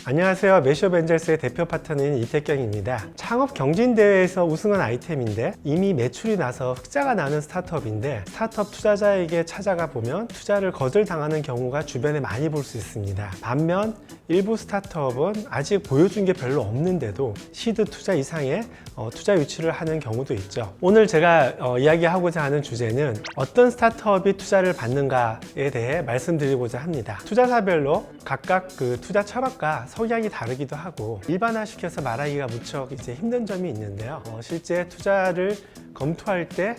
안녕하세요. 매시업엔젤스의 대표 파트너인 이태경입니다. 창업 경진대회에서 우승한 아이템인데 이미 매출이 나서 흑자가 나는 스타트업인데 스타트업 투자자에게 찾아가 보면 투자를 거절당하는 경우가 주변에 많이 볼 수 있습니다. 반면 일부 스타트업은 아직 보여준 게 별로 없는데도 시드 투자 이상의 투자 유치를 하는 경우도 있죠. 오늘 제가 이야기하고자 하는 주제는 어떤 스타트업이 투자를 받는가에 대해 말씀드리고자 합니다. 투자사별로 각각 그 투자 철학과 성향이 다르기도 하고 일반화시켜서 말하기가 무척 힘든 점이 있는데요. 실제 투자를 검토할 때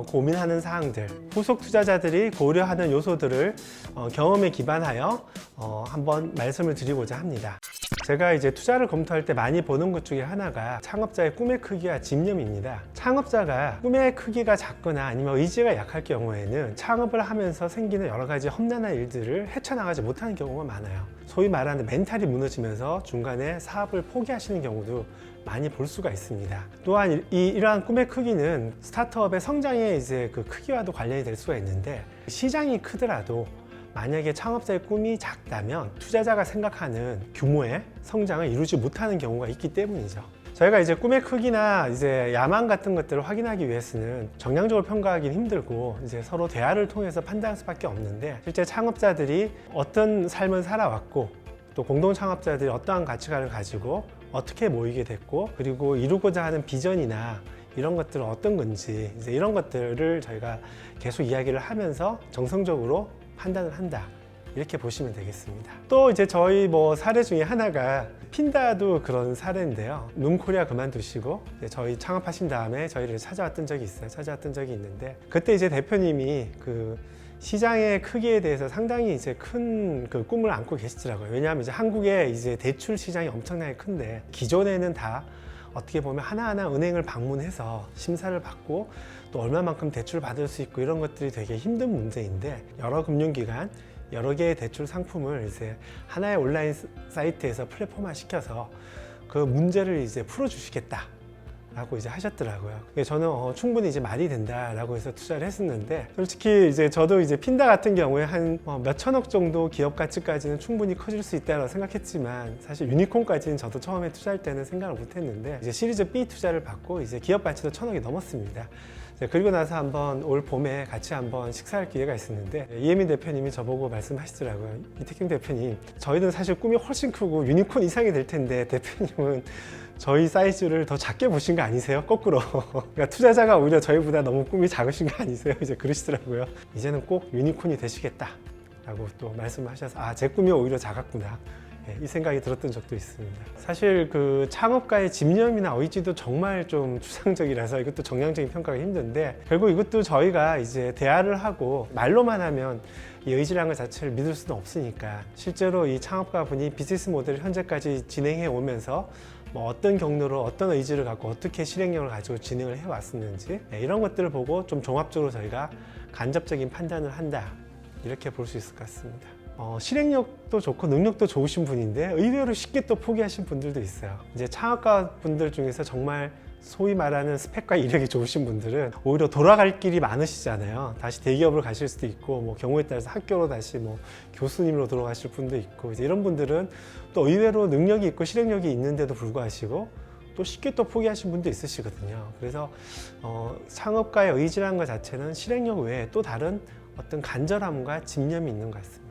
고민하는 사항들, 후속 투자자들이 고려하는 요소들을 경험에 기반하여 한번 말씀을 드리고자 합니다. 제가 투자를 검토할 때 많이 보는 것 중에 하나가 창업자의 꿈의 크기와 집념입니다. 창업자가 꿈의 크기가 작거나 아니면 의지가 약할 경우에는 창업을 하면서 생기는 여러 가지 험난한 일들을 헤쳐나가지 못하는 경우가 많아요. 소위 말하는 멘탈이 무너지면서 중간에 사업을 포기하시는 경우도 많이 볼 수가 있습니다. 또한 이러한 꿈의 크기는 스타트업의 성장의 그 크기와도 관련이 될 수가 있는데, 시장이 크더라도 만약에 창업자의 꿈이 작다면 투자자가 생각하는 규모의 성장을 이루지 못하는 경우가 있기 때문이죠. 저희가 꿈의 크기나 야망 같은 것들을 확인하기 위해서는 정량적으로 평가하기는 힘들고 서로 대화를 통해서 판단할 수밖에 없는데, 실제 창업자들이 어떤 삶을 살아왔고 또 공동 창업자들이 어떠한 가치관을 가지고 어떻게 모이게 됐고, 그리고 이루고자 하는 비전이나 이런 것들은 어떤 건지 이런 것들을 저희가 계속 이야기를 하면서 정성적으로 판단을 한다, 이렇게 보시면 되겠습니다. 또 저희 사례 중에 하나가 핀다도 그런 사례인데요. 눔코리아 그만두시고 저희 창업하신 다음에 저희를 찾아왔던 적이 있는데, 그때 대표님이 그 시장의 크기에 대해서 상당히 큰 그 꿈을 안고 계시더라고요. 왜냐하면 한국의 대출 시장이 엄청나게 큰데, 기존에는 다 어떻게 보면 하나하나 은행을 방문해서 심사를 받고 또 얼마만큼 대출을 받을 수 있고 이런 것들이 되게 힘든 문제인데, 여러 금융기관, 여러 개의 대출 상품을 하나의 온라인 사이트에서 플랫폼화 시켜서 그 문제를 풀어주시겠다 라고 하셨더라고요. 저는 충분히 말이 된다라고 해서 투자를 했었는데, 솔직히 저도 핀다 같은 경우에 한 몇천억 정도 기업 가치까지는 충분히 커질 수 있다고 생각했지만, 사실 유니콘까지는 저도 처음에 투자할 때는 생각을 못했는데 시리즈 B 투자를 받고 기업 가치도 1,000억이 넘었습니다. 그리고 나서 한번 올 봄에 같이 한번 식사할 기회가 있었는데, 이혜민 대표님이 저보고 말씀하시더라고요. 이태경 대표님, 저희는 사실 꿈이 훨씬 크고 유니콘 이상이 될 텐데 대표님은 저희 사이즈를 더 작게 보신 거 아니세요? 거꾸로. 그러니까 투자자가 오히려 저희보다 너무 꿈이 작으신 거 아니세요? 그러시더라고요. 이제는 꼭 유니콘이 되시겠다 라고 또 말씀하셔서 제 꿈이 오히려 작았구나, 이 생각이 들었던 적도 있습니다. 사실 그 창업가의 집념이나 의지도 정말 좀 추상적이라서 이것도 정량적인 평가가 힘든데, 결국 이것도 저희가 대화를 하고 말로만 하면 이 의지라는 것 자체를 믿을 수는 없으니까, 실제로 이 창업가 분이 비즈니스 모델을 현재까지 진행해 오면서 어떤 경로로 어떤 의지를 갖고 어떻게 실행력을 가지고 진행을 해왔었는지, 이런 것들을 보고 좀 종합적으로 저희가 간접적인 판단을 한다, 이렇게 볼 수 있을 것 같습니다. 실행력도 좋고 능력도 좋으신 분인데 의외로 쉽게 또 포기하신 분들도 있어요. 창업가 분들 중에서 정말 소위 말하는 스펙과 이력이 좋으신 분들은 오히려 돌아갈 길이 많으시잖아요. 다시 대기업으로 가실 수도 있고, 경우에 따라서 학교로 다시 교수님으로 돌아가실 분도 있고, 이런 분들은 또 의외로 능력이 있고 실행력이 있는데도 불구하고 또 쉽게 또 포기하신 분도 있으시거든요. 그래서 창업가의 의지라는 것 자체는 실행력 외에 또 다른 어떤 간절함과 집념이 있는 것 같습니다.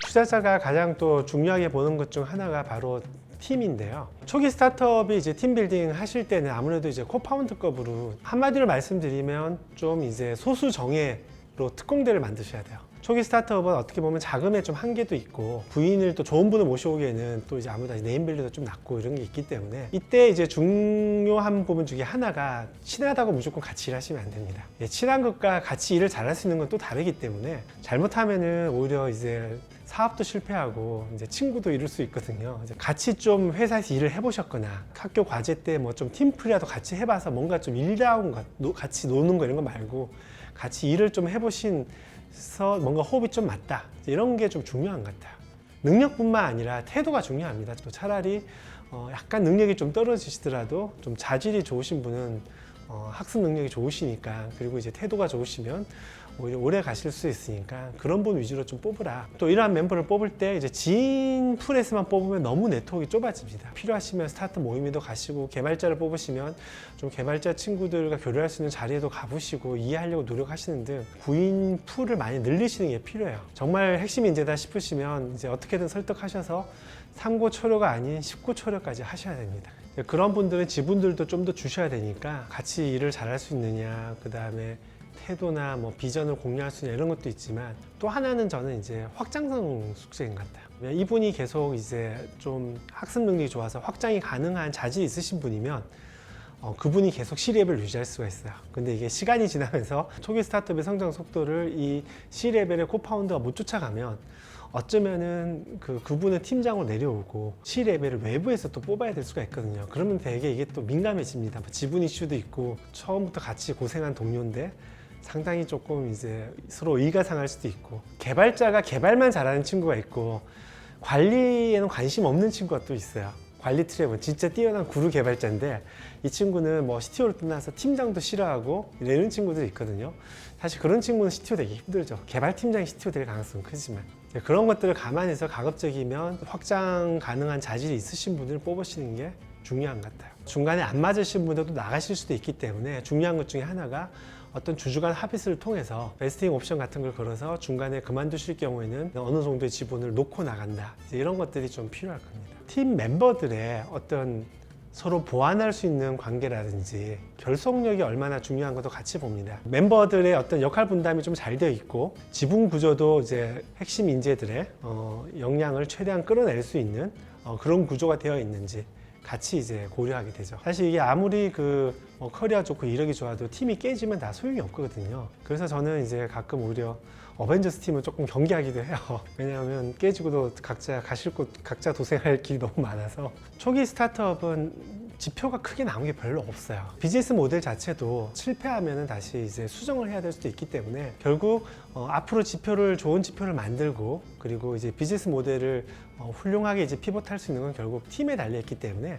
투자자가 가장 또 중요하게 보는 것 중 하나가 바로 팀인데요. 초기 스타트업이 팀 빌딩 하실 때는 아무래도 코파운드급으로, 한마디로 말씀드리면 좀 소수 정예로 특공대를 만드셔야 돼요. 초기 스타트업은 어떻게 보면 자금의 좀 한계도 있고, 부인을 또 좋은 분을 모셔오기에는 또 아무래도 네임밸류도 좀 낮고 이런 게 있기 때문에, 이때 중요한 부분 중에 하나가 친하다고 무조건 같이 일하시면 안 됩니다. 친한 것과 같이 일을 잘할 수 있는 건 또 다르기 때문에, 잘못하면은 오히려 사업도 실패하고 친구도 잃을 수 있거든요. 같이 좀 회사에서 일을 해보셨거나 학교 과제 때 좀 팀플이라도 같이 해봐서 뭔가 좀 일다운 것, 같이 노는 거 이런 거 말고 같이 일을 좀 해보셔서 뭔가 호흡이 좀 맞다, 이런 게 좀 중요한 것 같아요. 능력뿐만 아니라 태도가 중요합니다. 또 차라리 약간 능력이 좀 떨어지시더라도 좀 자질이 좋으신 분은 학습 능력이 좋으시니까, 그리고 태도가 좋으시면 오히려 오래 가실 수 있으니까 그런 분 위주로 좀 뽑으라. 또 이러한 멤버를 뽑을 때 이제 지인 풀에서만 뽑으면 너무 네트워크가 좁아집니다. 필요하시면 스타트업 모임에도 가시고, 개발자를 뽑으시면 좀 개발자 친구들과 교류할 수 있는 자리에도 가보시고 이해하려고 노력하시는 등 구인 풀을 많이 늘리시는 게 필요해요. 정말 핵심 인재다 싶으시면 이제 어떻게든 설득하셔서 3고 초려가 아닌 10고 초려까지 하셔야 됩니다. 그런 분들은 지분들도 좀 더 주셔야 되니까 같이 일을 잘할 수 있느냐, 그 다음에 태도나 뭐 비전을 공유할 수 있는 이런 것도 있지만, 또 하나는 저는 이제 확장성 숙제인 것 같아요. 이분이 계속 이제 좀 학습 능력이 좋아서 확장이 가능한 자질이 있으신 분이면 그분이 계속 C레벨을 유지할 수가 있어요. 근데 이게 시간이 지나면서 초기 스타트업의 성장 속도를 이 C레벨의 코파운더가 못 쫓아가면 어쩌면은 그분은 팀장으로 내려오고 C레벨을 외부에서 또 뽑아야 될 수가 있거든요. 그러면 되게 이게 또 민감해집니다. 지분 이슈도 있고, 처음부터 같이 고생한 동료인데 상당히 조금 이제 서로 의가 상할 수도 있고, 개발자가 개발만 잘하는 친구가 있고 관리에는 관심 없는 친구가 또 있어요. 관리 트랩은 진짜 뛰어난 구루 개발자인데 이 친구는 뭐 CTO를 떠나서 팀장도 싫어하고 이런 친구들이 있거든요. 사실 그런 친구는 CTO 되기 힘들죠. 개발팀장이 CTO 될 가능성은 크지만, 그런 것들을 감안해서 가급적이면 확장 가능한 자질이 있으신 분을 뽑으시는 게 중요한 것 같아요. 중간에 안 맞으신 분들도 나가실 수도 있기 때문에 중요한 것 중에 하나가 어떤 주주간 합의서를 통해서 베스팅 옵션 같은 걸 걸어서 중간에 그만두실 경우에는 어느 정도의 지분을 놓고 나간다, 이런 것들이 좀 필요할 겁니다. 팀 멤버들의 어떤 서로 보완할 수 있는 관계라든지 결속력이 얼마나 중요한 것도 같이 봅니다. 멤버들의 어떤 역할 분담이 좀 잘 되어 있고, 지분 구조도 이제 핵심 인재들의 역량을 최대한 끌어낼 수 있는 그런 구조가 되어 있는지 같이 이제 고려하게 되죠. 사실 이게 아무리 커리어 좋고 이력이 좋아도 팀이 깨지면 다 소용이 없거든요. 그래서 저는 이제 가끔 오히려 어벤져스 팀은 조금 경계하기도 해요. 왜냐하면 깨지고도 각자 가실 곳, 각자 도생할 길이 너무 많아서. 초기 스타트업은 지표가 크게 나온 게 별로 없어요. 비즈니스 모델 자체도 실패하면 다시 이제 수정을 해야 될 수도 있기 때문에 결국 앞으로 좋은 지표를 만들고, 그리고 이제 비즈니스 모델을 훌륭하게 이제 피벗할 수 있는 건 결국 팀에 달려있기 때문에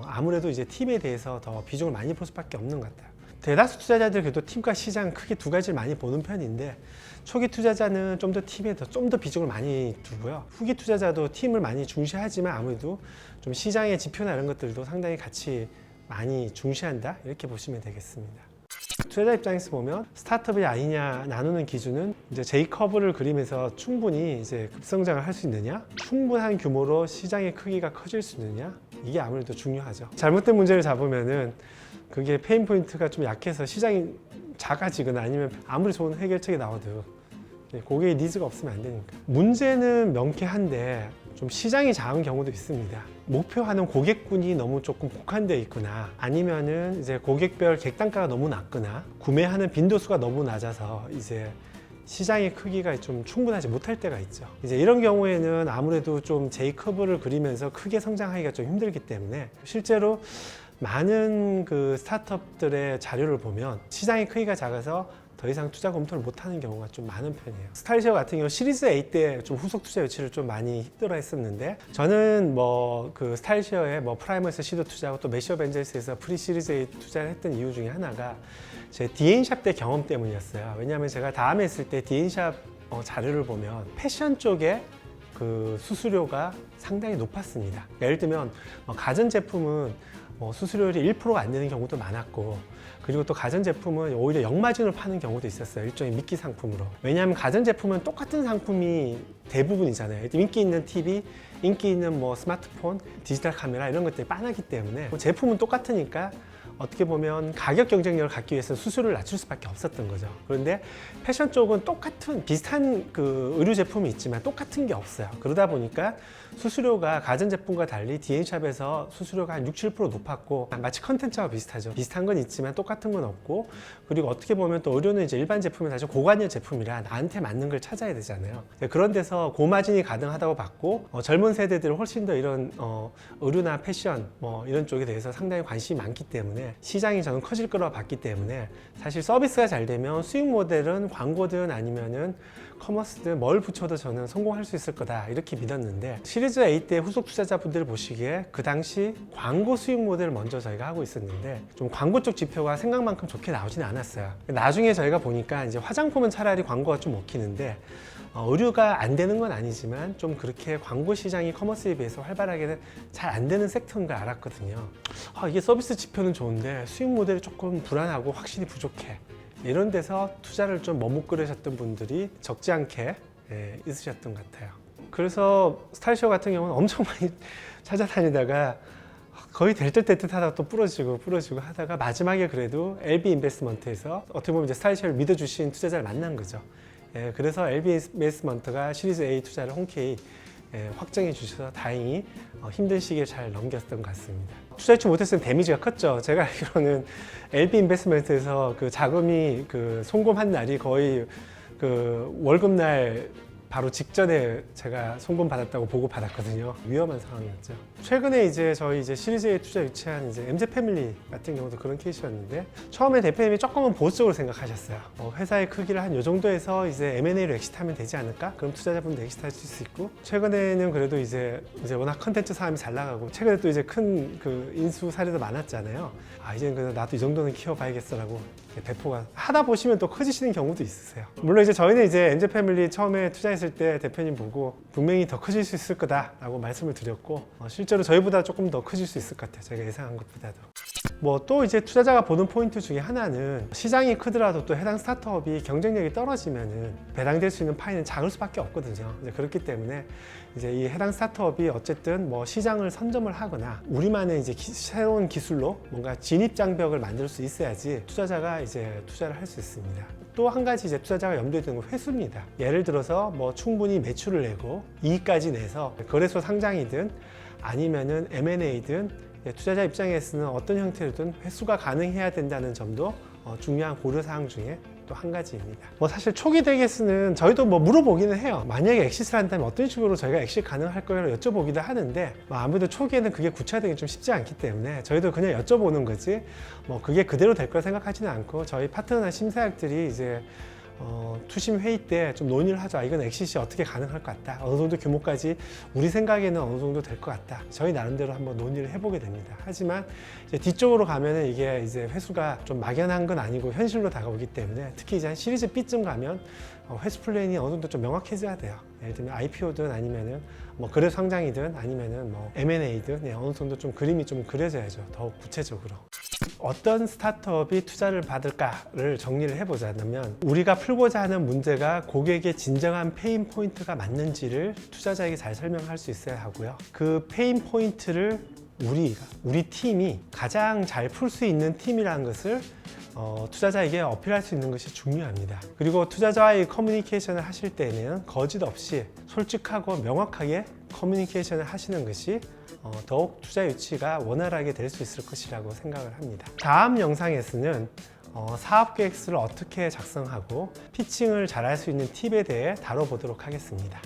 아무래도 이제 팀에 대해서 더 비중을 많이 볼 수밖에 없는 것 같아요. 대다수 투자자들 그래도 팀과 시장 크게 두 가지를 많이 보는 편인데, 초기 투자자는 좀 더 팀에 좀 더 비중을 많이 두고요. 후기 투자자도 팀을 많이 중시하지만 아무래도 좀 시장의 지표나 이런 것들도 상당히 같이 많이 중시한다, 이렇게 보시면 되겠습니다. 투자자 입장에서 보면 스타트업이 아니냐 나누는 기준은 이제 J커브를 그리면서 충분히 이제 급성장을 할 수 있느냐, 충분한 규모로 시장의 크기가 커질 수 있느냐, 이게 아무래도 중요하죠. 잘못된 문제를 잡으면은 그게 페인 포인트가 좀 약해서 시장이 작아지거나 아니면 아무리 좋은 해결책이 나와도 고객의 니즈가 없으면 안 되니까. 문제는 명쾌한데 좀 시장이 작은 경우도 있습니다. 목표하는 고객군이 너무 조금 국한되어 있거나, 아니면은 이제 고객별 객단가가 너무 낮거나, 구매하는 빈도수가 너무 낮아서 이제 시장의 크기가 좀 충분하지 못할 때가 있죠. 이제 이런 경우에는 아무래도 좀 J커브를 그리면서 크게 성장하기가 좀 힘들기 때문에, 실제로 많은 스타트업들의 자료를 보면 시장의 크기가 작아서 더 이상 투자 검토를 못하는 경우가 좀 많은 편이에요. 스타일쉐어 같은 경우 시리즈 A 때 좀 후속 투자 유치를 좀 많이 힘들어 했었는데, 저는 스타일쉐어에 프라이머에서 시도 투자하고 또 메시어 벤저스에서 프리 시리즈 A 투자를 했던 이유 중에 하나가 제 디엔샵 때 경험 때문이었어요. 왜냐하면 제가 다음에 했을 때 디엔샵 자료를 보면 패션 쪽에 수수료가 상당히 높았습니다. 예를 들면 가전제품은 수수료율이 1%가 안 되는 경우도 많았고, 그리고 또 가전제품은 오히려 역마진으로 파는 경우도 있었어요. 일종의 미끼 상품으로. 왜냐하면 가전제품은 똑같은 상품이 대부분이잖아요. 인기 있는 TV, 인기 있는 스마트폰, 디지털 카메라 이런 것들이 빤하기 때문에 제품은 똑같으니까 어떻게 보면 가격 경쟁력을 갖기 위해서 수수료를 낮출 수밖에 없었던 거죠. 그런데 패션 쪽은 비슷한 의류 제품이 있지만 똑같은 게 없어요. 그러다 보니까 수수료가 가전제품과 달리 디엔샵에서 수수료가 한 6~7% 높았고, 마치 컨텐츠와 비슷하죠. 비슷한 건 있지만 똑같은 건 없고, 그리고 어떻게 보면 또 의료는 이제 일반 제품이 사실 고관여 제품이라 나한테 맞는 걸 찾아야 되잖아요. 그런 데서 고마진이 가능하다고 봤고, 젊은 세대들은 훨씬 더 이런 의류나 패션 이런 쪽에 대해서 상당히 관심이 많기 때문에 때문에 시장이 저는 커질 거라고 봤기 때문에 사실 서비스가 잘 되면 수익 모델은 광고든 아니면은 커머스든 뭘 붙여도 저는 성공할 수 있을 거다 이렇게 믿었는데 시리즈 A 때 후속 투자자분들 보시기에 그 당시 광고 수익 모델을 먼저 저희가 하고 있었는데 좀 광고 쪽 지표가 생각만큼 좋게 나오지는 않았어요. 나중에 저희가 보니까 이제 화장품은 차라리 광고가 좀 먹히는데 의류가 안 되는 건 아니지만 좀 그렇게 광고 시장이 커머스에 비해서 활발하게 잘 안 되는 섹터인 걸 알았거든요. 이게 서비스 지표는 좋은데 수익 모델이 조금 불안하고 확실히 부족해. 이런 데서 투자를 좀 머뭇거리셨던 분들이 적지 않게 있으셨던 것 같아요. 그래서 스타일쇼 같은 경우는 엄청 많이 찾아다니다가 거의 될 듯 하다가 또 부러지고 하다가 마지막에 그래도 LB 인베스트먼트에서 어떻게 보면 이제 스타일쇼를 믿어주신 투자자를 만난 거죠. 그래서 LB 인베스트먼트가 시리즈 A 투자를 흔쾌히 확정해 주셔서 다행히 힘든 시기를 잘 넘겼던 것 같습니다. 투자 유치 못했으면 데미지가 컸죠. 제가 알기로는 LB 인베스트먼트에서 그 자금이 그 송금한 날이 거의 그 월급날 바로 직전에 제가 송금 받았다고 보고 받았거든요. 위험한 상황이었죠. 최근에 이제 저희 시리즈에 투자 유치한 MZ 패밀리 같은 경우도 그런 케이스였는데 처음에 대표님이 조금은 보수적으로 생각하셨어요. 회사의 크기를 한 이 정도에서 이제 M&A로 엑시트하면 되지 않을까? 그럼 투자자분도 엑시트할 수 있고 최근에는 그래도 이제 워낙 컨텐츠 사업이 잘 나가고 최근에 또 이제 큰 그 인수 사례도 많았잖아요. 이제는 그래도 나도 이 정도는 키워봐야겠어라고 대표가 하다 보시면 또 커지시는 경우도 있으세요. 물론 이제 저희는 MZ 패밀리 처음에 투자했을 때 대표님 보고 분명히 더 커질 수 있을 거다라고 말씀을 드렸고 실제로 저희보다 조금 더 커질 수 있을 것 같아요. 저희가 예상한 것보다도. 또 이제 투자자가 보는 포인트 중에 하나는 시장이 크더라도 또 해당 스타트업이 경쟁력이 떨어지면은 배당될 수 있는 파이는 작을 수밖에 없거든요. 그렇기 때문에 이 해당 스타트업이 어쨌든 시장을 선점을 하거나 우리만의 새로운 기술로 뭔가 진입 장벽을 만들 수 있어야지 투자자가 투자를 할 수 있습니다. 또 한 가지 투자자가 염두에 두는 건 회수입니다. 예를 들어서 충분히 매출을 내고 이익까지 내서 거래소 상장이든 아니면은 M&A든 투자자 입장에서는 어떤 형태로든 회수가 가능해야 된다는 점도 중요한 고려사항 중에 또 한 가지입니다. 사실 초기 대개수는 저희도 물어보기는 해요. 만약에 엑시트를 한다면 어떤 식으로 저희가 엑시트 가능할 거라고 여쭤보기도 하는데 아무래도 초기에는 그게 구체화되기 좀 쉽지 않기 때문에 저희도 그냥 여쭤보는 거지 그게 그대로 될 거라 생각하지는 않고 저희 파트너나 심사역들이 투심 회의 때 좀 논의를 하죠. 이건 엑시트이 어떻게 가능할 것 같다. 어느 정도 규모까지 우리 생각에는 어느 정도 될 것 같다. 저희 나름대로 한번 논의를 해보게 됩니다. 하지만 뒤쪽으로 가면은 이게 회수가 좀 막연한 건 아니고 현실로 다가오기 때문에 특히 한 시리즈 B쯤 가면 회수 플랜이 어느 정도 좀 명확해져야 돼요. 예를 들면 IPO든 아니면은 거래소 상장이든 아니면은 M&A든 어느 정도 좀 그림이 좀 그려져야죠. 더욱 구체적으로. 어떤 스타트업이 투자를 받을까를 정리를 해보자면 우리가 풀고자 하는 문제가 고객의 진정한 페인 포인트가 맞는지를 투자자에게 잘 설명할 수 있어야 하고요. 그 페인 포인트를 우리 팀이 가장 잘 풀 수 있는 팀이라는 것을 투자자에게 어필할 수 있는 것이 중요합니다. 그리고 투자자와의 커뮤니케이션을 하실 때는 거짓 없이 솔직하고 명확하게 커뮤니케이션을 하시는 것이 더욱 투자 유치가 원활하게 될 수 있을 것이라고 생각을 합니다. 다음 영상에서는 사업 계획서를 어떻게 작성하고 피칭을 잘할 수 있는 팁에 대해 다뤄보도록 하겠습니다.